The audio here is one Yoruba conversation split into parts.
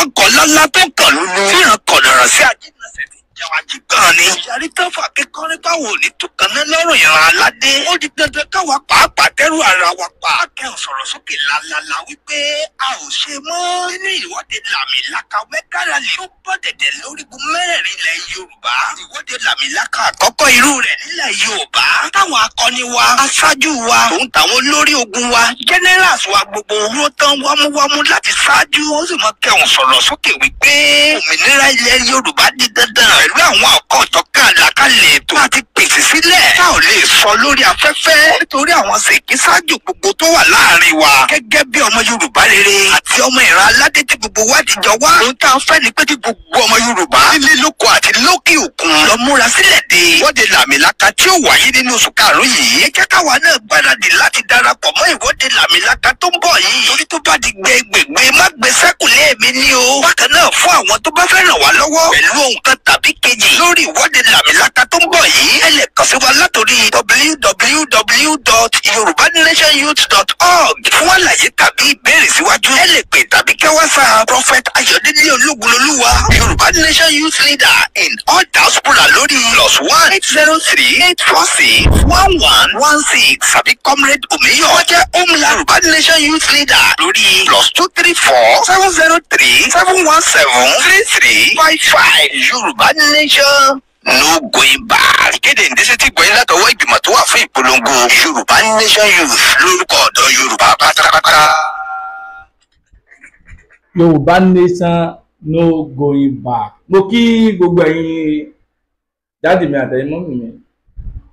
ọkọ̀ lọ́lá tó kàn lólu fíran kọ̀dọ̀rọ̀ sí àjínàṣẹ́ ti jẹwàjú gan ni. ìyàrí tó fà kíkọ́rí báwo ní tukànnà lọ́rùn ìran aládé. ó di dandan káwa pàápàá tẹ́rù ara wa pa. akẹ́hùn sọ̀rọ̀ sókè lálálá wípé a ò ṣe mọ́. nínú ìwọ́de làmìlaka mẹ́kàrálì tó bọ́ dẹ̀dẹ̀ lórígun mẹ́rẹ̀ẹ̀rin ilẹ̀ Yorùbá. ìwọ́de làmìlaka àkọ́kọ́ irú rẹ̀ nílẹ̀ Yorùbá. táwọn akọni wa aṣáájú wa òun táwọn olórí ogun wa generals wa gbogbo owó tán wámúwámú láti ṣáájú. ó sì mọ kẹ́hùn sọ̀rọ̀ sókè wípé òmìnira ilẹ̀ Yorùbá di dandan pẹ̀lú àwọn ọ̀kọ̀ọ̀tọ̀kan àlàkalẹ̀ ètò àti pèsè sílẹ̀ tá ò lè sọ lórí afẹ́fẹ́ nítorí àwọn ṣèkí ṣáájú gbogbo tó wà láàrin wa gẹ́gẹ́ bí ọmọ Yorùbá rere àti ọmọ ìran aládé tí gbogbo wa dìjọ wá. ohun tá a fẹ́ ni pé kí gbogbo ọmọ Yorùbá nílé lóko àti lókè òkun lọ múra sílẹ̀ dé ìwọ́de làmìlaka tí ó wáyé nínú oṣù karùn-ún yìí. ẹ jẹ́ káwa náà gbáradì láti darapọ̀ mọ́ ìwọ́de làmìlaka tó ń bọ̀ yìí. torí tó bá di gbẹgbẹgbẹ má gbé sẹ́kùlé mi ní o. bákan náà fún àwọn tó bá fẹ́ ràn wá lọ́wọ́ pẹ̀lú ohun kan tàbí kejì lórí ìwọ́de làmìlaka tó ń bọ̀ yìí. ẹ lè kàn sí wa látòrí www.yorubanationyouth.org fún àlàyé tàbí ìbéèrè síwájú. ẹ lè pè tàbí kẹ́ WhatsApp Prophet Ayọ̀délé Olúgbulolúwa Yorùbá Nation Youth Leader in all diaspora lórí +1 803 846 1116 tàbí Comrade Omiyo wọ́n jẹ́ Homeland Yorùbá Nation Youth Leader lórí +234 703 717 3355 Yorùbá Nation no going back. Kéde ìdíṣẹ́ tí gbọ́yìn látọwọ́ ìgbìmọ̀ tó wà fún ìpolongo Yorùbá Nation Youth lórúkọ ọ̀dọ́ Yorùbá pátápátá. Yorùbá Nation no going back. Mo kí gbogbo ẹ̀yin dáàdì mi àtẹ̀yin mọ́mì mi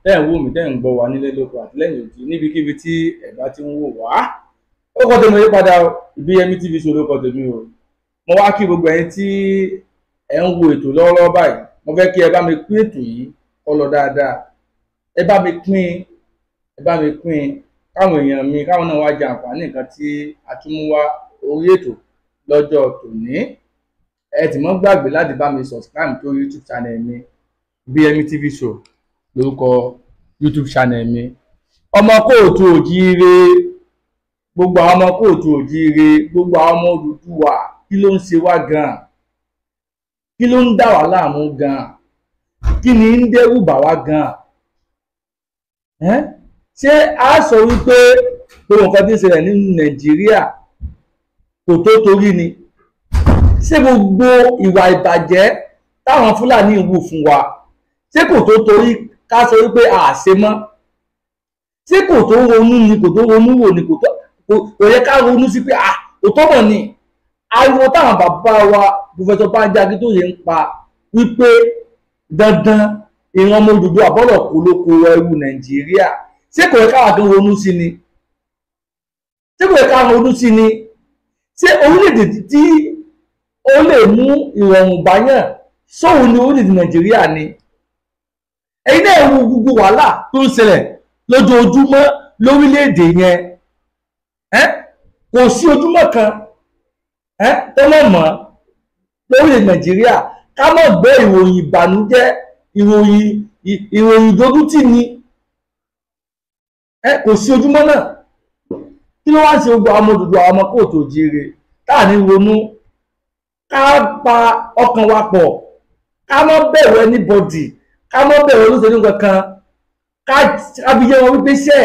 tẹ́ ń wò mí tẹ́ ń gbọ́ wa nílé lóko àti lẹ́yìn òdì níbikíbi tí ẹ bá ti ń wò wá. Ó kọ́ tèmi yí padà Ibiyemi TV show ló kọ́ tèmi o. Mo wá kí gbogbo ẹ̀yin tí ẹ ń wo ètò lọ́wọ́lọ́wọ́ báyìí. Mo fẹ́ kí ẹ bá mi pín ètò yìí kó lọ dáadáa. Ẹ bá mi pín káwọn èèyàn mi káwọn náà wá jẹ àǹfààní nǹkan tí a tún mú wá orí ètò lọ́jọ́ tòní. Ẹ tí mọ́ gbàgbé láti bá mi subscribe tó YouTube channel mi Ibiyemi TV show lórúkọ YouTube channel mi. Ọmọ kóòtù òjíire gbogbo àwọn ọmọ kóòtù òjíire gbogbo àwọn ọmọ Odùduwà kí ló ń ṣe wá gan-an? Kí ló ń dà wá láàmú gan-an? Kí ni ń dẹ́rù bà wá gan-an? Ṣé a sọ wípé gbogbo nǹkan tí ń ṣẹlẹ̀ nínú Nàìjíríà kò tó torí ni? Ṣé gbogbo ìwà ìbàjẹ́ táwọn Fúlàní ń wù fún wa ṣé kò tó torí ká sọ wípé a ṣe mọ́? Ṣé kò tó ronú ni, kò tó ronú wò ni, kò yẹ ká ronú sí pé kò tó mọ̀ ni? Ariwo táwọn bàbá wa Professor Banji Akíntóyè ń pa wípé dandan ìran ọmọ Odùduwà àbọ̀lọ̀ kó lóko ẹrú Nàìjíríà, ṣé kò yẹ káwa kan ronú sí ni? Ṣé kò yẹ ká ronú sí ni? Ṣé orílẹ̀-èdè tí ó lè mú ìrọ̀rùn báyàn sóhun ni orílẹ̀-èdè Nàìjíríà ni? Ẹ̀yin náà wo gbogbo wàhálà tó ń ṣẹlẹ̀ lójoojúmọ́ lórílẹ̀-èdè yẹn. Kò sí ojúmọ́ kan tọ́lọ̀ mọ́ lórílẹ̀ Nàìjíríà ká mọ̀ gbọ́ ìròyìn ìbànújẹ́, ìròyìn ìdójútì ni. Kò sí ojúmọ́ náà. Kí ló wá ń ṣe gbogbo àwọn ọmọ Odùduwà àwọn ọmọ kóòtù òjíire táà ní ronú? Ká pa ọkàn wa pọ̀, ká má bẹ̀rù anybody, ká má bẹ̀rù olóṣèlú kankan, ká fi yé wọn wípé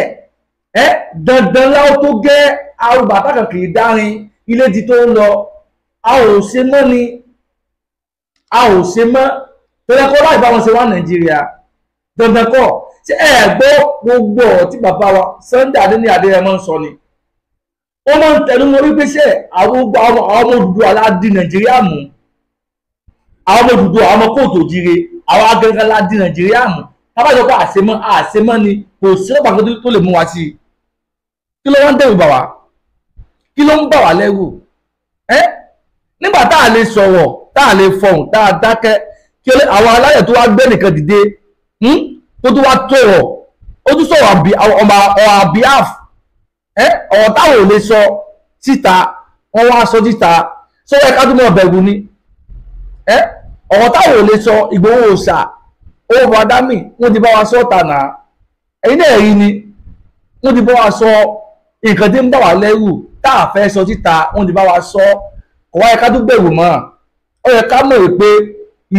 dandan láwọn tó gẹ́ àwọn bàtà kan kì í dárin ilé ti tó ń lọ. A ò ṣe mọ́ ni, a ò ṣe mọ́ tẹ́lẹ̀ kọ́ láì bá wọn ṣe wá Nàìjíríà dandan kọ́. Ṣé ẹ gbọ́ gbogbo tí bàbá wa Sunday Adéyẹmọ ń sọ ni? Ó máa ń tẹnu mọ́ wípé àwọn ọmọ Odùduwà la di Nàìjíríà mú, àwọn ọmọ Odùduwà àwọn ọmọ kóòtù òjíire àwọn agẹgẹ la di Nàìjíríà mú. Tábàjọ́ pé àṣemọ́ ni kò sí ọ̀pá tó lè mú wa sí i. Kí ló wá ń dẹ̀rù bà wá? Kí ló ń bà wá lẹ́rù? Nígbà tá a lè sọ̀rọ̀, tá a lè fọhùn, tá a dákẹ́, kí àwọn aláyẹ̀ tó wá gbé nìkan dìde tó tún wá tọ̀rọ̀, ó tún sọ̀rọ̀ on behalf ọ̀rọ̀ táwọn ò lè sọ síta wọ́n wá sọ síta. Sọ́wọ́ ẹ̀ka tó mọ̀ bẹ̀rù ni? Ọ̀rọ̀ táwọn ò lè sọ Ìgbòho Òòṣà owó bàdámì wọ́n ti bá wa sọ tànà. Ẹ̀yin náà rí ni wọ́n ti bá wa sọ nǹkan tí ń bà wá lẹ́rù tá a fẹ́ sọ síta, wọ́n ti bá wa sọ. kò wáyé ká tún bẹ̀rù mọ́ ó yẹ ká mọ̀ pé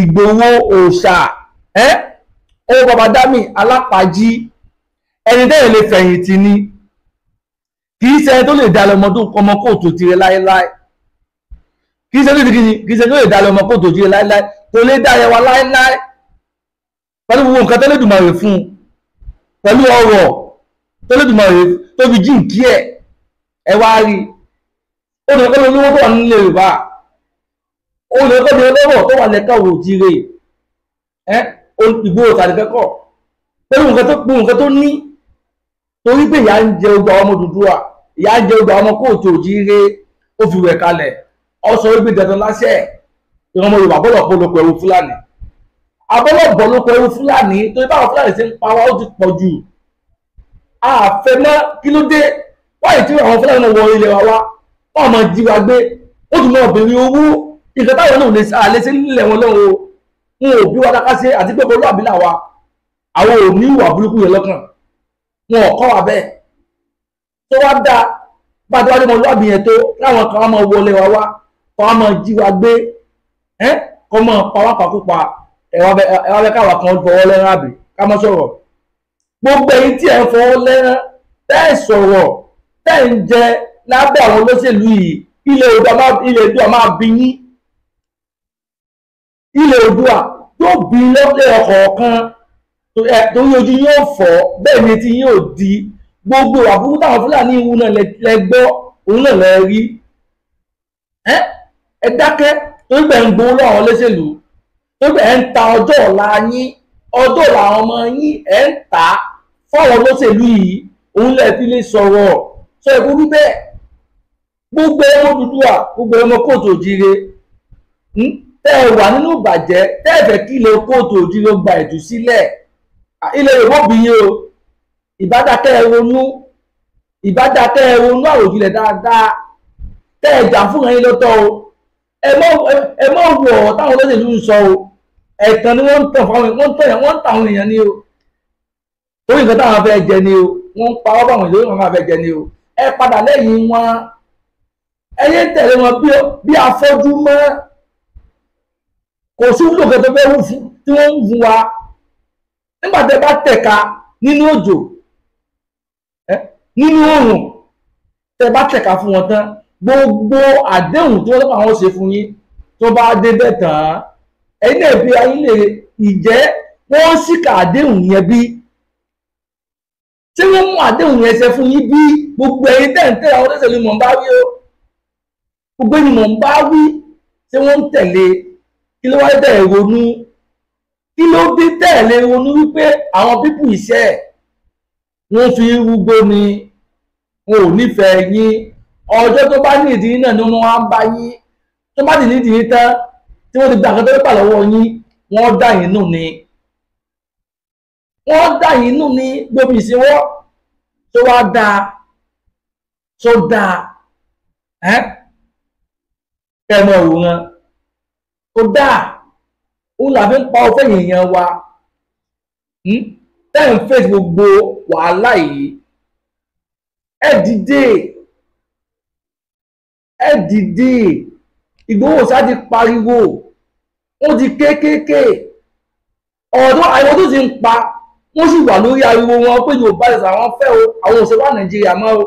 Ìgbòho òòṣà owó bàbá dámì alápàájí ẹni tẹ́yìn lè fẹ̀yìntì ni kì í ṣe tó lè dalẹ̀ ọmọ kóòtù tirẹ̀ láéláé kì í ṣe tó lè dalẹ̀ ọmọ kóòtù tirẹ̀ láéláé kò lè dalẹ̀ wa láéláé pẹ̀lú gbogbo nǹkan tó lè dùnmọ̀ fún un pẹ̀lú ọrọ̀ tó lè dùnmọ̀ tó fi jíǹkí ẹ wá rí ó lè kọ́ lówó tó wà nílé Yorùbá ó lè kọ́ lówó tó wà lẹ́ka òjìrè Ìgbòho tàbíkẹ́kọ̀ pẹ̀lú nǹkan tó ní torí pé ìyá ń jẹ ọgbà ọmọ Odùduwà ìyá ń jẹ ọgbà ọmọ kóòtù òjìrè ó fi wẹ̀ kalẹ̀ ọ sọ wípé dandan láṣẹ ìran ọmọ Yorùbá bọ́lọ̀ polówó ẹrú Fúlàní abọ́lọ̀bọ̀ ló pẹ̀lú Fúlàní torí báwọn Fúlàní ṣe ń pa wá ó ti pọ̀ jù àfẹ́mọ́ kí ló dé wáyé tí àwọn Fúlàní náà wọ ilẹ̀ wa wá wọ́n máa jí wa gbé ó tún máa béèrè owó nǹkan táwọn náà lè àlẹ́ sí nílẹ̀ wọn lọ́wọ́ wọn ò bí wa dáká sí àti pé olú àbílà wa àwọn ò ní ìwà burúkú yẹn lọ́kàn wọn ò kọ́ wa bẹ́ẹ̀ tó wá dá bá a ti wá dé mọ olú àbí yẹn tó láwọn kan máa wọlé wa wá kọ́ máa jí wa gbé kọ́ máa pa wá pàkópa ẹwà bẹ káwà kan fọwọ́ lẹ́rán àbí ká mọ́ sọ̀rọ̀ gbogbo èyí tí ẹ ń fọwọ́ lẹ́rán tẹ́ ẹ sọ̀rọ̀ tẹ́ ẹ ń jẹ lábẹ́ àwọn olóṣèlú yìí ilẹ̀ Oòduà máa bí yín ilẹ̀ Oòduà yóò bí lọ́pẹ́ ọ̀kọ̀ọ̀kan torí ojú yóò fọ́ bẹ́ẹ̀ ni tí yóò di gbogbo àbúrú táwọn Fúlàní ìwú náà lẹ́gbọ́ òun náà lẹ́ rí ẹ dákẹ́ torí bẹ́ẹ̀ ń gbowó lọ́wọ́ olóṣèlú torí ẹ̀ ń ta ọjọ́ ọ̀la yín ọjọ́ ọ̀la àwọn ọmọ yín ẹ̀ ń ta fọ́wọ́ lọ́sẹ̀lú yìí òun lẹ̀ fi lè sọ̀rọ̀ sọ èkó wípé gbogbo ọmọ Odùduwà gbogbo ọmọ kóòtù òjìrè tẹ́ ẹ wà nínú ìbàjẹ́ tẹ́ ẹ fẹ́ kí ilé kóòtù òjìrè gba ìtúsílẹ̀ ilé Yorùbá obìnrin o ìbádàkẹ́ ẹ ronú àròjinlẹ̀ dáadáa tẹ́ ẹ jà fún ẹ̀yin lọ́tọ̀ o ẹ mọ̀ wọ̀ táwọn olóṣèlú ń sọ o ẹ̀tàn ni wọ́n ń tàn fáwọn wọ́n ń tàn àwọn èèyàn ni o torí nǹkan táwọn fẹ́ jẹ ni o wọ́n ń pa ọ́ báwọn ìlú wọn máa fẹ́ jẹ ni o ẹ padà lẹ́yìn wọn ẹ yé tẹ̀lé wọn bí afọ́jú mọ́ kò sí wúlò kẹtọ fẹ́ wù fún tí wọ́n ń fún wa nígbà tẹ́ bá tẹ̀ka nínú òjò nínú oòrùn tẹ́ bá tẹ̀ka fún wọn tán gbogbo àdéhùn tí wọ́n lọ́pàá àwọn ṣe fún yín tó bá débẹ̀ tán ẹ̀yin náà bí ayé lè ìjẹ́ wọ́n ṣìkà àdéhùn yẹn bí tí wọ́n mú àdéhùn yẹn ṣe fún yín bí gbogbo ẹ̀yin tẹ̀ǹtẹ̀ àwọn olóṣèlú mọ̀ ń bá wí o gbogbo ẹ̀yin mọ̀ ń bá wí tí wọ́n ń tẹ̀lé kí ló wáyé tẹ̀lé ronú kí ló dé tẹ̀lé ronú wípé àwọn pípù iṣẹ́ wọ́n fi rúgbó ni wọn ò nífẹ̀ẹ́ yín ọjọ́ tó bá ní ìdí náà ni wọ́n á bá yín tó bá ní ìdí tán tí wọ́n ti gba àkọ́tọ́ pípa lọ́wọ́ yín wọ́n dá yín nù ni gbóbi ìṣẹ́wọ́ tó wá dáa tó dáa kẹmọ òwúrán tó dáa ó làbí ń pa ọfẹ́ èèyàn wa tẹ́ ń fèsì gbogbo wàhálà yìí ẹ dìde Ìgbòho Òòṣà ti pariwo ó di kéékèèké ọ̀dọ́ àwọn tó ti ń pa wọ́n sì wà lórí ariwo wọn pé Yorùbá ẹ̀sà àwọn fẹ́ o àwọn òṣèlú Nàìjíríà mọ́ o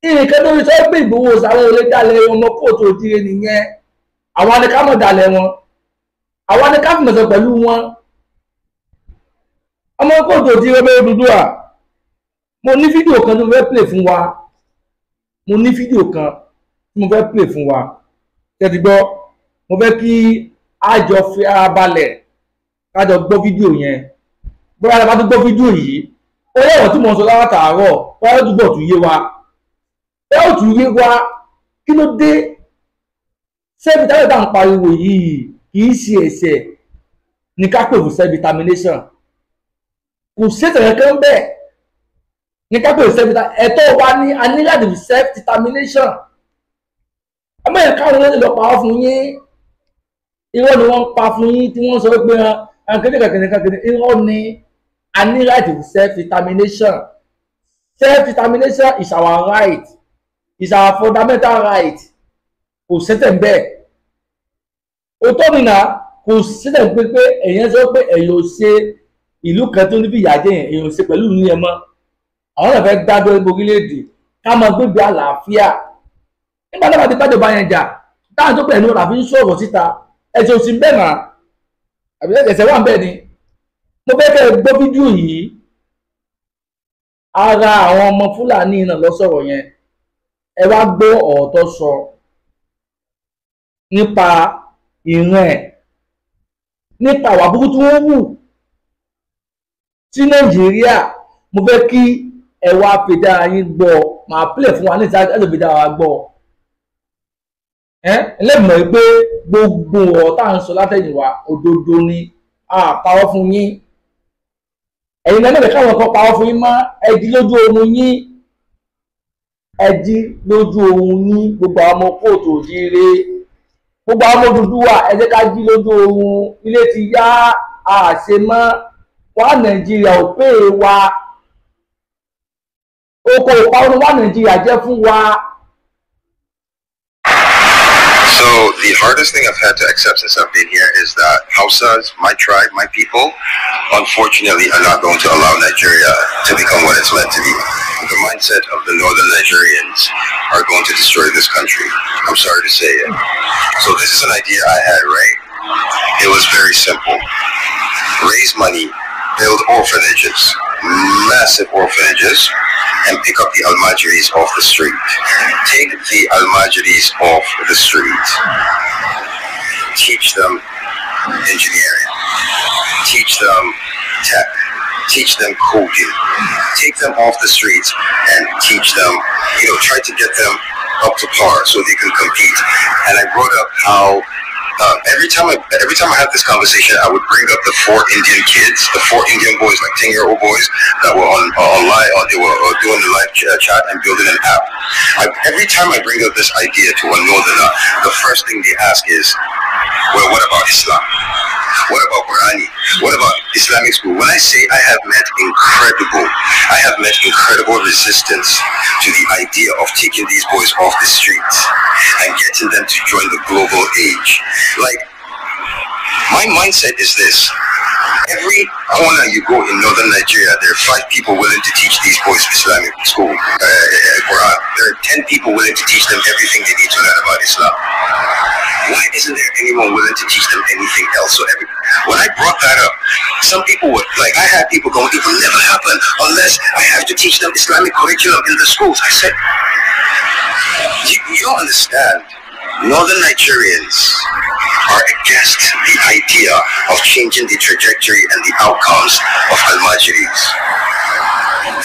ìrìnkẹ́ lórí sọ pé Ìgbòho Òòṣà àwọn olè dalẹ̀ ọmọ kóòtù òjìrè nìyẹn àwọn ni ká mọ̀ dalẹ̀ wọn àwọn ni ká fi mọ̀sọ̀ pẹ̀lú wọn ọmọ kóòtù òjìrè ọmọ Odùduwà mo ní fídíò kan tó fẹ́ play fún wa tẹ́tí gbọ́ mo fẹ́ kí a jọ fi ara balẹ̀ ká jọ gbọ́ fídíò yẹn bóyá a bá tún gbọ́ fídíò yìí ó lọ́wọ́ tí mo sọ látàárọ̀ bóyá ó túbọ̀ tún yé wa kí ló dé self determination tá à ń pariwo yìí kì í ṣe ẹ̀ṣẹ̀ ní ká pè fún self determination kò ṣètò kankan bẹ́ẹ̀ ní ká pè fún self determination ẹ̀tọ́ wa ní a ní láti fi self determination ọmọ yẹn káwọn ló lọ pa á fún yín irọ́ ni wọ́n ń pa fún yín tí wọ́n sọ pé kékeré irọ́ ni a ní right to self determination is our right is our fundamental right kò kò sẹ́tẹ̀ ń bẹ́ẹ̀ òótọ́ nìyà kò sẹ́tẹ̀ ń pé èèyàn sọ pé èèyàn ò ṣe ìlú kan tó ní bí ìyá jẹ́ èèyàn ò ṣe pẹ̀lú ìlú yẹn mọ́ àwọn náà fẹ́ dájọ́ orílẹ̀-èdè ká máa gbégbé àlàáfíà nígbà náà ti bájọba yẹn jà táwọn tó pẹ̀lú ọ̀rọ̀ àfi ń sọ̀rọ̀ síta ẹ̀sẹ̀ òsì ń bẹ̀ náà àbí ẹ̀sẹ̀ wà ń bẹ̀ ni mo fẹ́ kẹ́ ẹ gbọ́ fídíò yìí ara àwọn ọmọ Fúlàní náà lọ sọ̀rọ̀ yẹn ẹ wá gbọ́ ọ̀rọ̀ tó sọ nípa ìran ẹ̀ nípa àwà burúkú tí wọ́n wù sí Nàìjíríà mo fẹ́ kí ẹ wá fi dára yín gbọ́ màá pílẹ̀ fún wa ní ìta ẹ fi dára wa gbọ́ ẹlẹ́mọ̀ pé gbogbo ọ̀rọ̀ tá à ń sọ látẹ̀yìnwá òdodo ni àpawọ́ fún yín ẹ̀yin náà lè káwọn kan pawọ́ fún yín mọ́ ẹ jí lójú oorun yín ẹ jí lójú oorun yín gbogbo àwọn ọmọ kóòtù òjíire gbogbo àwọn ọmọ Odùduwà ẹ jẹ́ ká jí lójú oorun ilé ti yá àṣemọ́ wá Nàìjíríà ò pé wa oko ìparun wá Nàìjíríà jẹ́ fún wa. So the hardest thing I've had to accept since I've been here is that Hausas, my tribe, my people, unfortunately are not going to allow Nigeria to become what it's meant to be. The mindset of the northern Nigerians are going to destroy this country. I'm sorry to say it. So this is an idea I had, right? It was very simple. Raise money, build orphanages, massive orphanages, and pick up the Almajiris off the street. Take the Almajiris off the street. Teach them engineering. Teach them tech. Teach them coding. Take them off the streets and teach them, try to get them up to par so they can compete. And I brought up how every time I had this conversation, I would bring up the 4 Indian kids, the 4 Indian boys, like 10-year-old boys that were online, they were doing the live chat and building an app. Every time I bring up this idea to a northerner, the first thing they ask is, well, what about Islam? What about Qurani? What about Islamic school? When I say I have met incredible resistance to the idea of taking these boys off the streets and getting them to join the global age. Like, my mindset is this. Every corner you go in northern Nigeria, there are 5 people willing to teach these boys Islamic school, Quran. There are 10 people willing to teach them everything they need to learn about Islam. Why isn't there anyone willing to teach them anything else? So when I brought that up, some people would, I had people going, it will never happen unless I have to teach them Islamic curriculum in the schools. I said, you don't understand. Northern Nigerians are against the idea of changing the trajectory and the outcomes of Almajiris.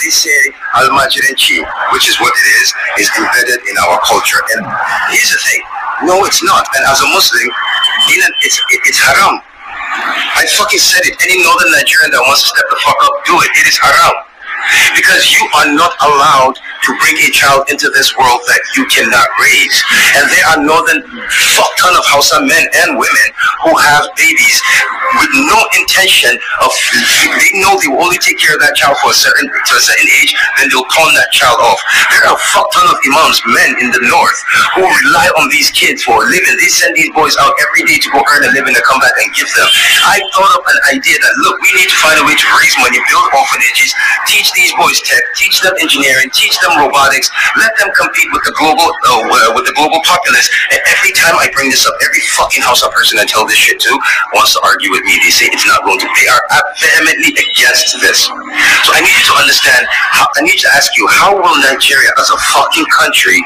They say Almajirenchi, which is what it is embedded in our culture. And here's the thing. No, it's not. And as a Muslim, it's haram. I fucking said it. Any northern Nigerian that wants to step the fuck up, do it. It is haram. Because you are not allowed to bring a child into this world that you cannot raise. And there are northern fuck ton of Hausa men and women who have babies with no intention of, they know they will only take care of that child to a certain age, then they'll pawn that child off. There are a fuck ton of imams, men in the north, who rely on these kids for a living. They send these boys out every day to go earn a living to come back and give them. I thought up an idea that, look, we need to find a way to raise money, build orphanages, teach these boys tech, teach them engineering, teach them robotics, let them compete with the global populace. And every time I bring this up, every fucking Hausa person I tell this shit to wants to argue with me. They say it's not going to. They are vehemently against this. So I need you to understand. I need to ask you, how will Nigeria as a fucking country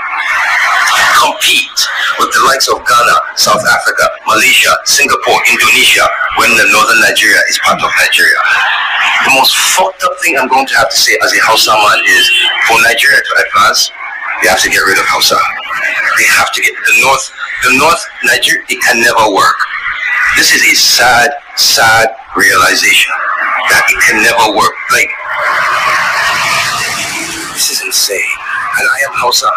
compete with the likes of Ghana, South Africa, Malaysia, Singapore, Indonesia, when the northern Nigeria is part of Nigeria? The most fucked up thing I'm going to have to say as a Hausa man is, for Nigeria to advance, they have to get rid of Hausa. They have to get the North Nigeria. It can never work. This is a sad realization that it can never work. Like, this is insane. And I am Hausa.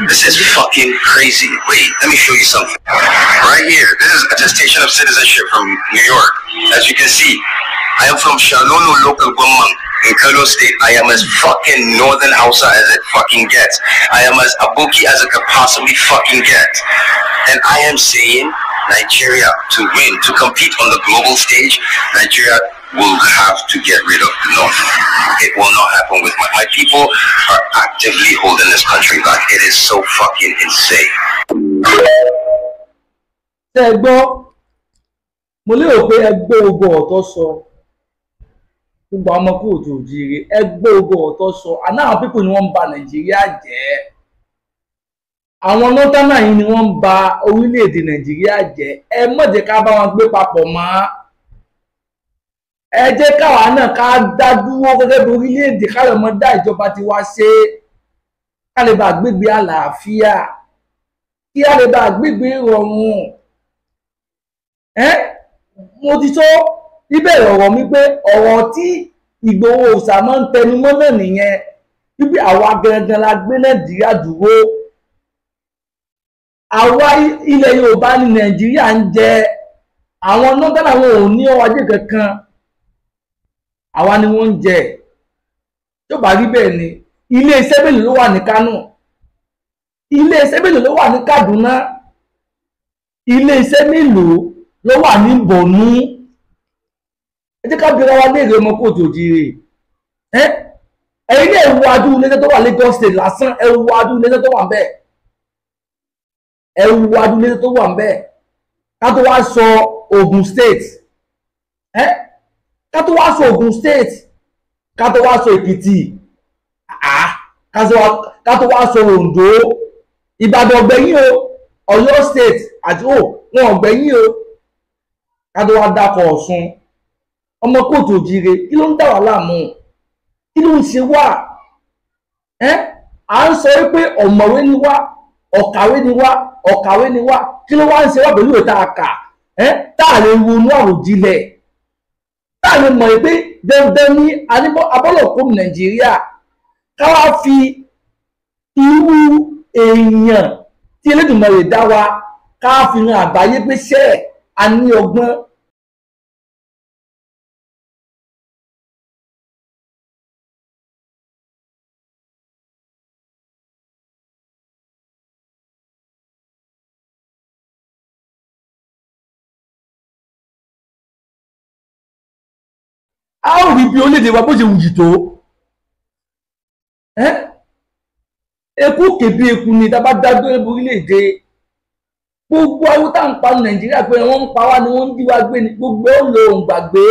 This is fucking crazy. Wait, let me show you something. Right here, this is attestation of citizenship from New York. As you can see, I am from Shalono local government in Kano State. I am as fucking northern Hausa as it fucking gets. I am as Aboki as it could possibly fucking get. And I am saying Nigeria, to win, to compete on the global stage, Nigeria will have to get rid of the North. It will not happen with my people are actively holding this country back. It is so fucking insane. Ṣé gbọ́, mo lérò pé ẹ gbọ́ gbogbo ọ̀tọ̀ sọ. Gbogbo ọmọ kóòtù òjíire, ẹ gbọ́ gbogbo ọ̀tọ̀ sọ. Àná àwọn pípò ni wọ́n ń ba Nàìjíríà jẹ́. Àwọn nọ́tánà yìí ni wọ́n ń ba orílẹ̀-èdè Nàìjíríà jẹ́. Ẹ má jẹ́ ká bá wọn gbé papọ̀ mọ́. Ẹ jẹ́ káwa náà ká dá dúró gẹ́gẹ́ bí orílẹ̀-èdè káyọ̀ mọ́ dá ìjọba ti wá ṣe. Ká lè bá gbégbé àlàáfíà. Kí á lè bá gbégbé ìrọ̀rùn. Mo ti sọ níbẹ̀rẹ̀ ọ̀rọ̀ mi pé ọ̀rọ̀ tí Ìgbòho Òòṣà máa ń tẹnumọ́ náà nìyẹn wípé àwa gangan la gbé Nàìjíríà dúró. Àwa ilẹ̀ Yorùbá ní Nàìjíríà ń jẹ, àwọn nọ́gánà wọn ò ní ọrọ̀ ajé kankan, àwa ni wọ́n ń jẹ. Tó bá rí bẹ́ẹ̀ ni ilé iṣẹ́ mélòó ló wà ní Kánò, ilé iṣẹ́ mélòó ló wà ní Kaduna, ilé iṣẹ́ mélòó ló wà ní Borno. Ẹ jẹ́ ká bẹ̀rẹ̀ wa léèrè ọmọ kóòtù òjíire. Ẹ̀yin náà ẹ wo adúrú iléeṣẹ́ tó wà Lagos State lásán, ẹ wo adúrú iléeṣẹ́ tó wà ń bẹ̀, ẹ wo adúrú iléeṣẹ́ tó wà ń bẹ̀. Ká tó wá sọ Ogun State, ká tó wá sọ Ogun State, ká tó wá sọ Èkìtì, ká tó wá sọ Ondo, Ìbàdàn ọ̀gbẹ̀yìn o, Ọ̀yọ́ State àti wọn ọ̀gbẹ̀yìn o, ká tó wá dákọ̀ Ọ̀ṣun. Ọmọ kóòtù òjíire, kí ló ń dà wá láàmú? Kí ló ń ṣe wá? À ń sọ pé ọ̀mọ̀wé ni wá, ọ̀kàwé ni wá, ọ̀kàwé ni wá. Kí ló wá ń ṣe wá pẹ̀lú ìta àkà? Tá à lè ronú àròjinlẹ̀, tá à lè mọ̀ pé dandan ní abọ́lọ̀kọ́ Nàìjíríà ká wá fi irú èèyàn tí Elédùmarè dá wa ká fi hàn àgbáyé pé ṣé a ní ọgbọ́n. A ó rí bí orílẹ̀-èdè wa bó ṣe wùyì tó. Eku kèbí eku ni tá a bá dájú ẹbú orílẹ̀-èdè. Gbogbo awúta ń pa Nàìjíríà pé wọ́n ń pa wá ni wọ́n ń jí wá gbé ni gbogbo ó lo òun gbàgbé.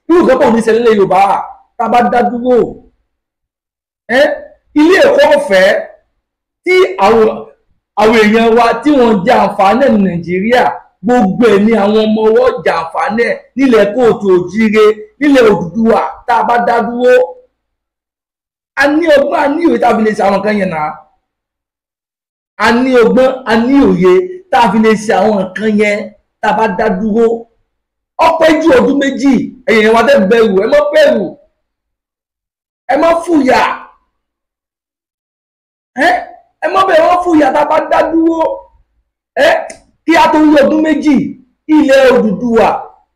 Irú ìkẹ́kọ̀ọ́ ò ní ṣẹlẹ̀ lé Yorùbá tá a bá dá dúró. Ilé ẹ̀kọ́ ọ̀fẹ́ tí àwọn èèyàn wa tí wọ́n jẹ àǹfààní ní Nàìjíríà gbogbo ẹ̀ ni àwọn ọmọ ọwọ́ jẹ àǹfààní ẹ̀ nílẹ̀ kóòtù òjíire nílẹ̀ Odùduwà tá a bá dá dúró. A ní ọgbọ́n, a ní òye tá a fi lè ṣe àwọn nǹkan yẹn náà. A ní ọgbọ́n, a ní òye tá a fi lè ṣe àwọn nǹkan yẹn tá a bá dá dúró. Ọpẹ́ ju ọdún méjì ẹ̀yìn wa tẹ́ bẹ̀rù, ẹ má bẹ̀rù, ẹ má fúyà, ẹ má bẹ̀rù, ẹ má fúyà tá a bá dá dúró. Kí a tó rí ọdún méjì ilẹ̀ Odùduwà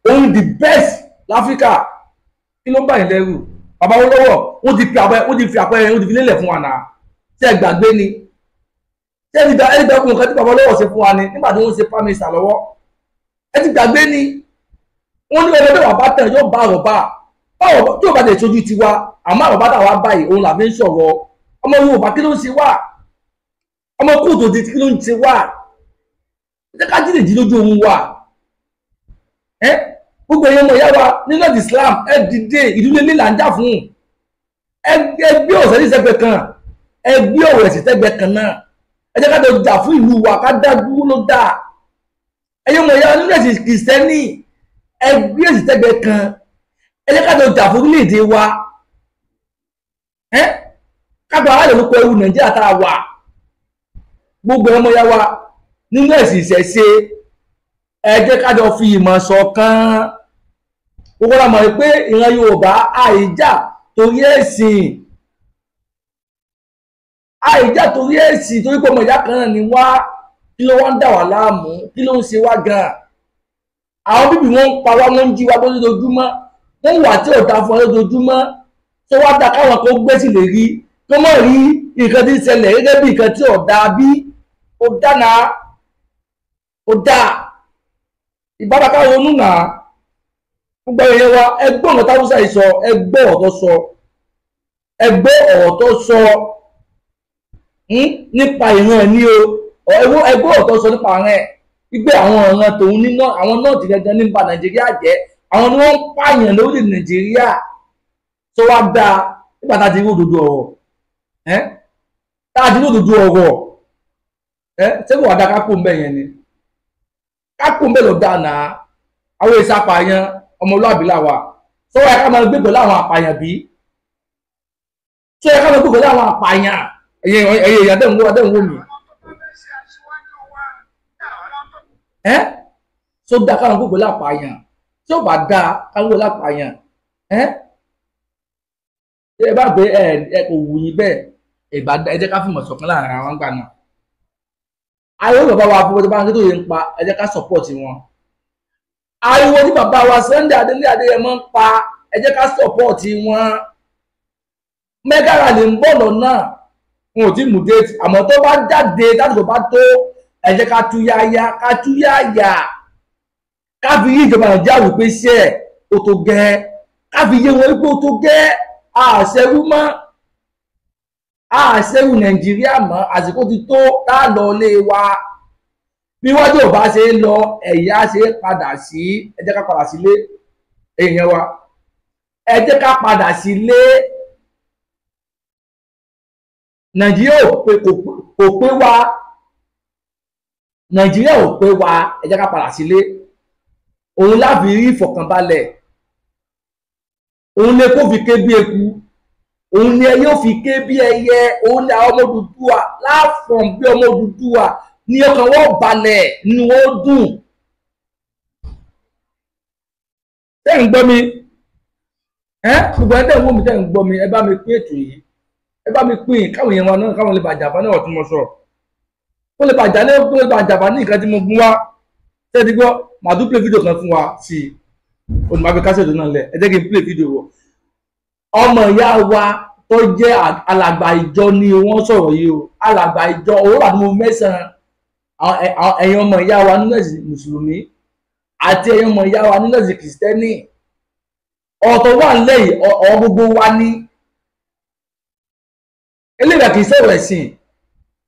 òun the best láfíríkà. Kí ló ń bá yín lẹ́rù? Bàbá wọn lọ́wọ́ wọ́n ti fi àpẹẹrẹ wọ́n ti fi lélẹ̀ fún wa náà. Ṣé ẹ gbàgbé ni? Ṣé ẹ ti gbàgbé ọkùnrin kan tí bàbá lọ́wọ́ ṣe fún wa ni nígbà tí wọ́n ṣe prime minister lọ́wọ́? Ẹ ti gbàgbé ni? Wọ́n ní ọjọ́ bẹ́ẹ̀ wà bá tẹ̀ yóò bá àrọ̀bá. Báwo tí ò bá tẹ̀ sójú tiwa àmọ́ àrọ̀bá tàwa báyìí òun làbí ń sọ̀rọ̀. Ọmọ Yorùbá kí ló ń ṣe wá? Ọmọ kóòtù òdì kí ló ń ṣe wá? Ẹ ká jíde jí lójú ohun wa. Gbogbo èèyàn ọmọ ìyá wa nínú Islam ẹ dìde ìdílé lílà ń jà fún. Ẹ gbé ọ̀sẹ̀ ní sẹ́gbẹ̀ kan, ẹ gbé ọ̀rọ̀ ẹ̀sìn sẹ́gbẹ̀ kan náà. Ẹ jẹ́ ká lọ jà fún ìlú wa ká dá dúró ló dáa. Ẹ̀yin ọmọ ìyá wa nínú ẹ̀sìn Kìrìsìtẹ́nì ẹ gbé ẹ̀sìn sẹ́gbẹ̀ kan. Ẹ jẹ́ ká lọ jà fún orílẹ̀-èdè wa. Ká gba àwọn àlòkọ ewu Nàìjíríà tá a wà. Gbogbo ọmọ ìyá wa nínú ẹ̀sìn ìṣẹ̀ṣe ẹ jẹ́ ká jọ fi ìmọ̀ ṣọ̀kan. Gbogbo la mọ̀ pé ìran Yorùbá àìjà torí ẹ̀sìn, àìjà torí ẹ̀sìn torí pé ọmọ ìyá kan náà ni wá. Kí ló wá ń dà wá láàmú? Kí ló ń ṣe wá gan-an? Àwọn bíbí wọn ń pa wá, wọn ń jí wá lójoojúmọ́, wọn wà tí ò dá fún ọ lójoojúmọ́. Tó wá dá káwọn kan gbé sí lè rí kó mọ̀ rí nǹkan tí ń ṣẹlẹ̀ gẹ́gẹ́ bí nǹkan tí ò dá bí ó dáná. ó dáa ìbára ká ronú náà gbogbo ẹ̀yẹ wa ẹgbẹ́ ọ̀rọ̀ táwùsà yìí sọ ẹgbẹ́ ọ̀rọ̀ tó sọ nípa ìran ẹ̀ ní o ẹgbẹ́ ọ̀rọ̀ tó sọ nípa rẹ̀ wípé àwọn ọ̀ràn tòun níná àwọn náà ti gẹ́gẹ́ nípa Nàìjíríà jẹ́ àwọn ni wọ́n ń pààyàn lórí Nàìjíríà tó wá dáa nígbà tá a ti rí òdodo ọ̀rọ̀ ṣé kò wá dá kákò ń bẹ̀ yẹn ni kákò ń bẹ̀ ló dáa náà àwọn èsì apààyàn ọmọlúàbí làwà tó yẹ ká máa gbé pẹ̀lú àwọn apààyàn bí tó yẹ ká máa gbé pẹ̀lú àwọn apààyàn ẹ̀yẹ èèyàn dẹ̀ ń wò mí tó dáa ká máa gbé pẹ̀lú apààyàn tí ó bá dáa ká máa gbé pẹ̀lú apààyàn ẹ bá gbé ẹ kò wù yín bẹ́ẹ̀ ẹ jẹ́ ká fìmọ̀ ṣọ̀kan láàrin àwọn àgbà náà ariwo bàbá wa fún bá ń tó yẹn ń pa ẹ jẹ́ ká support wọn ariwo tí bàbá wa Sunday Adéyẹmọ ń pa ẹ jẹ́ ká support wọn Mega Rally ń bọ̀ lọ́nà wọn ò tí mú déètì àmọ́ tó bá jáde láti kò bá tó ẹ jẹ́ ká túyáyá ká fi yí ìjọba Nàìjíríà wípé ṣe ẹ̀ ó tó gẹ́ ká fi yé wọn wípé ó tó gẹ́ àṣẹrú mọ́ àṣẹrú Nàìjíríà mọ́ àsìkò ti tó tá lọ lé wa bí wọ́n tó bá ṣe lọ ẹ̀yà ṣe padà sí ẹ jẹ́ ká padà sílé èèyàn wa ẹ jẹ́ ká padà sílé Nàìjíríà kò pé wa Nàìjíríà ò pé wa ẹ jẹ́ ká padà sílé òun láfi rí ìfọ̀kànbalẹ̀ òun lè kó fi ké bí eku òun ni ẹyẹ ò fi ké bí ẹyẹ òun ni àwọn ọmọ Odùduwà láàfọ̀n bí ọmọ Odùduwà ní ọkàn wọn balẹ̀ nínú wọn dùn tẹ́ ń gbọ́ mi gbogbo ẹ̀ tẹ́ ń wò mí tẹ́ ń gbọ́ mi ẹ bá mi pín ètò yìí ẹ bá mi pín káwọn èèyàn wa náà káwọn lè bàjẹ́ àbá náà tí mo sọ kó lè bàjẹ́ àbá ní nǹkan tí mo gún wá tẹ́ ti gbọ́ màá tún play fídíò kan fún wa sí i olùmọ̀gbẹ́ kásẹ̀tì náà lẹ̀ ẹ jẹ́ kí n play fídíò wọ̀ ọmọ ìyá wa tó jẹ́ alàgbà ìjọ ni wọ́n sọ̀rọ̀ yìí o alàgbà ìjọ owó àti mo mẹ́sàn-án ẹ̀yin ọmọ ìyá wa nínú ẹ̀sìn mùsùlùmí àti ẹ̀yin ọmọ ìyá wa nínú ẹ̀sìn kìrìsìtẹ́nì ọ̀tọ̀ wà lẹ́yìn ọ̀ gbogbo wa ní eléyìí kì í sọ̀rọ̀ ẹ̀sìn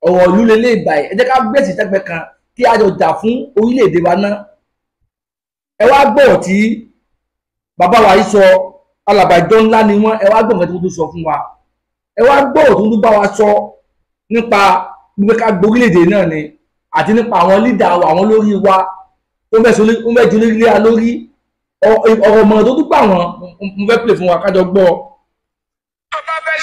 ọ̀rọ̀ ìlú lélẹ̀ ìbàyẹ̀ ẹ jẹ́ ká gbèsè tẹ́gbẹ́ kan kí a jọ jà fún orílẹ̀-èdè wa náà ẹ wá gbọ́ tí bàbá wa yìí sọ alàgbà ìjọ ńlá ni wọ́n ẹ wá gbọ́ nǹkan tó sọ fún wa ẹ wá gbọ́ tó bá wa sọ nípa gbogbo ká gborílẹ̀-èdè náà ni àti nípa àwọn lídà wa àwọn lórí wa tó mẹ́jọ lórí wa lórí ọ̀rọ̀ ọmọ tó gbà wọ́n mo fẹ́ pè fún wa kájọ gbọ́.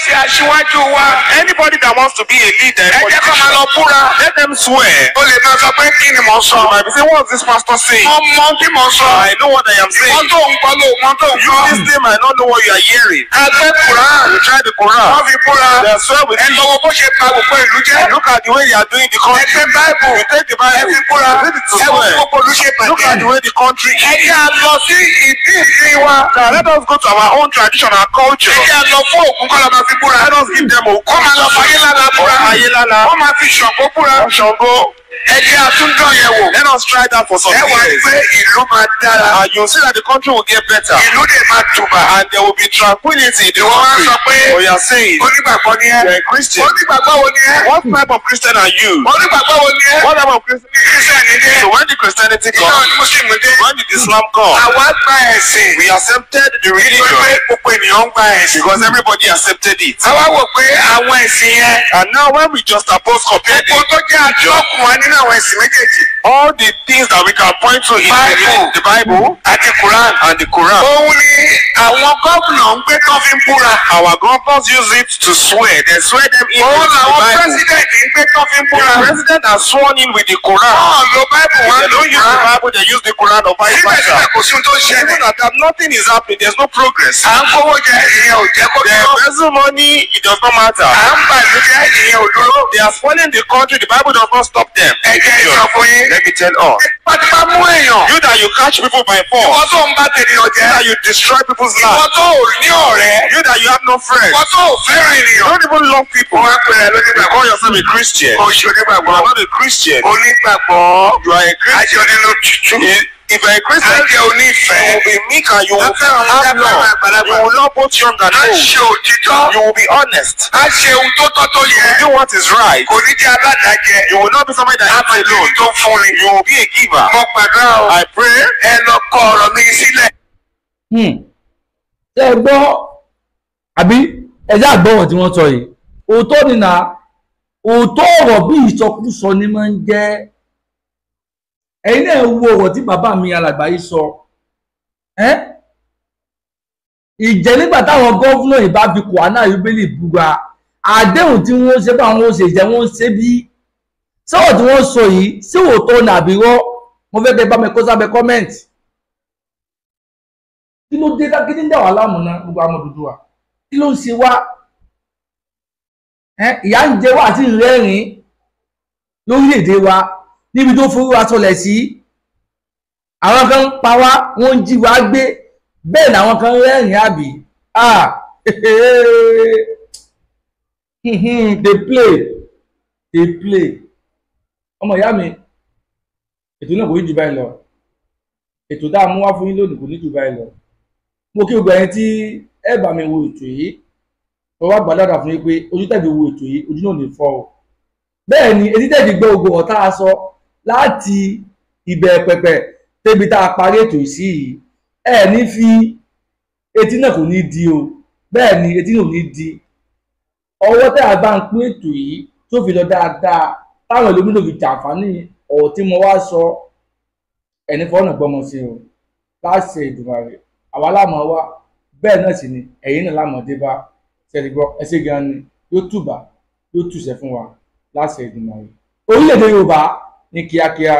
Ṣe aṣíwájú wa. Anybody that wants to be a leader. Ẹ jẹ́ kó máa lọ búra. Let them swear. O lè máa sọ pé kí ni mò ń sọ. You might be saying, what is this pastor saying? Ọmọ tí mò ń sọ. I know what I am saying. Wọ́n tó ń gbọ́ ló wọ́n tó ń gbọ́. You this name I don't know what you are hearing. Ẹgbẹ́ Quran. You try the Quran. Wọ́n fi búra. They swear with you. Ẹ lọ́wọ́ bó ṣe pa gbogbo ìlú jẹ́. Look at the way you are doing the country. Ẹgbẹ́ Bible. You take the Bible. Ẹ fi búra. Read it to swear. Ẹ wo gbogbo ìlú ṣe bàjẹ́. Look at the way the country is. Ẹ jẹ́ a lọ sí ìdí ìsìn wa. Now let us go to our own tradition and culture. Ẹ jẹ́ a lọ fún òkú kọ́ la máa fi búra. Let us give them òkú. Wọ́n máa lọ fún ayélálá búra. Ayélálá. Wọ́n máa fi Ṣàngó búra. Ṣàngó. Ẹ jẹ́ àtúndọ̀ yẹn wò. Let us try that for some years. Ẹ wá pé ìlú máa dára. And you see that the country will get better. Ìlú dè máa tùbà. And there will be tranquility in the country. Wọ́n máa sọ pé. Oh, you are saying. Onígbàgbọ́ ni ẹ. You are a Christian. Onígbàgbọ́ wo ni ẹ? What type of Christian are you? Onígbàgbọ́ wo ni ẹ? What type of Christian? Christian ni dé. So when the Christianity comes. Ìjọba ni Muslim dé. When did Islam come? Àwa gba ẹ̀sìn. We accepted the religion. Nítorí pé gbogbo ènìyàn gba ẹ̀sìn. Because everybody accepted it. Àwa wò pé àwọn ẹ̀sìn yẹn. And now when we just suppose compare the. Gbogbo tó jẹ́ àjọkùn wa nínú àwọn ẹ̀sìn méjèèjì. All the things that we can point to in the Bible and the Quran. Òun ni àwọn gómìnà ń gbé tán fi ń búra. Our governors use it to swear. They swear them in with the Bible. Òun làwọn president ń gbé tán fi ń búra. The president has sworn in with the Quran. Wọ́n lo Bible wọn. They don't use the Bible, they use the Quran or vice versa. Síbẹ̀síbẹ̀ kò sí ohun tó ṣẹlẹ̀. Even that nothing is happening, there's no progress. À ń kówó jẹ ìyẹn ò jẹ́ kó dúró. The embezzle money, it does not matter. À ń bà ìlú jẹ́ ìyẹn ò dúró. They are spoiling the country, the Bible does not stop them. Ẹ jẹ́ ìsọfún yín. Let me tell all. Pátápá mú èèyàn. You that you catch people by force. Ìwọ́n tó ń bá tènìyàn jẹ́. That you destroy people people's lives. Ìwọ tó ò ní ọ̀rẹ́. You that you have no friends. Ìwọ tó ò fẹ́ràn You ènìyàn. don't even love people. Wọ́n pè é You lónígbàgbọ́. call yourself a Christian. O ṣe You onígbàgbọ́. are not a Christian. Onígbàgbọ́. You are a Christian. Ajé onínú tútù. If you are a Christian, Ajé you onífẹ̀ẹ́. will be meek and you will Afẹ́ àwọn have dábàá love. àgbàlagbà. You will love both young and A old. ṣe òtítọ́. You will be honest. A ṣe ohun tó tọ́ tó yẹ. You do what is right. Kò ní jẹ́ aládàájẹ. You will not be somebody that A eats máa jẹ́ alone. ohun tó fún ni. You will be a giver. Mo gbàdúrà o. I pray. Ẹ lọ kọ ọ̀rọ̀ mi sílẹ̀. ṣé ẹ gbọ́ àbí ẹjẹ́ àgbọ̀wọ̀ tí wọ́n sọ yìí òótọ́ nìna òótọ́ ọ̀rọ̀ bí ìsọkúsọ ni máa ń jẹ́ ẹ̀yin náà wo ọ̀rọ̀ tí bàbá mi alàgbà yìí sọ ìjẹ́ nígbà táwọn gọ́fúnà ìbá fi kòhánà bíbélì búra àdéhùn tí wọ́n ṣe bá wọn ṣe jẹ́ wọ́n ṣe bí sọ́wọ́ tí wọ́n sọ yìí sí òótọ́ ní àbírọ́ mo fẹ́ kẹ́ bá mi kó sábẹ́ kọ́mẹ́ǹtì kí ló dé kí ní dà wá láàmú náà gbogbo àwọn Odùduwà kí ló ń ṣe wá ìyà ń jẹ wá àti ìrẹ́rìn lórílẹ̀‐èdè wa níbi tó forí wa sọlẹ̀ sí àwọn kan ń pa wá wọ́n ń jí wa gbé bẹ́ẹ̀ làwọn kan rẹ́rìn àbí they play ọmọ ìyá mi ètò náà kò ní jù báyìí lọ ètò dáa mú wá fún yín lónìí kò ní jù báyìí lọ mo kí gbogbo ẹ̀yin tí ẹ bá mi wo ètò yìí tó wá gbàdúrà fún yín pé ojú tẹ̀bi wo ètò yìí ojú náà lè fọ́ o bẹ́ẹ̀ ni etí tẹ̀bi gbọ́ gbogbo ọ̀tá aṣọ láti ìbẹ̀rẹ̀ pẹ̀pẹ̀ débi tá a parí ètò yìí sí yìí ẹ ní fi etí náà kò ní di o bẹ́ẹ̀ ni etí náà ò ní di ọwọ́ tẹ́ a bá ń pín ètò yìí tó fi lọ dáadáa táwọn ẹlòmínú fi jàǹfààní ọ̀rọ̀ tí mo wá sọ ẹni fọ́nà gbọ́mọ sí o láṣẹ Èdùmàrè àwa láàmú wa bẹ́ẹ̀ náà sì ni ẹ̀yin náà láàmú dé bá ṣẹ́ni gbọ́ ẹsẹ̀ gan ni yóò tùbà yóò tùṣẹ́ fún wa láṣẹ Èdùmàrè orílẹ̀-èdè Yorùbá ní kíákíá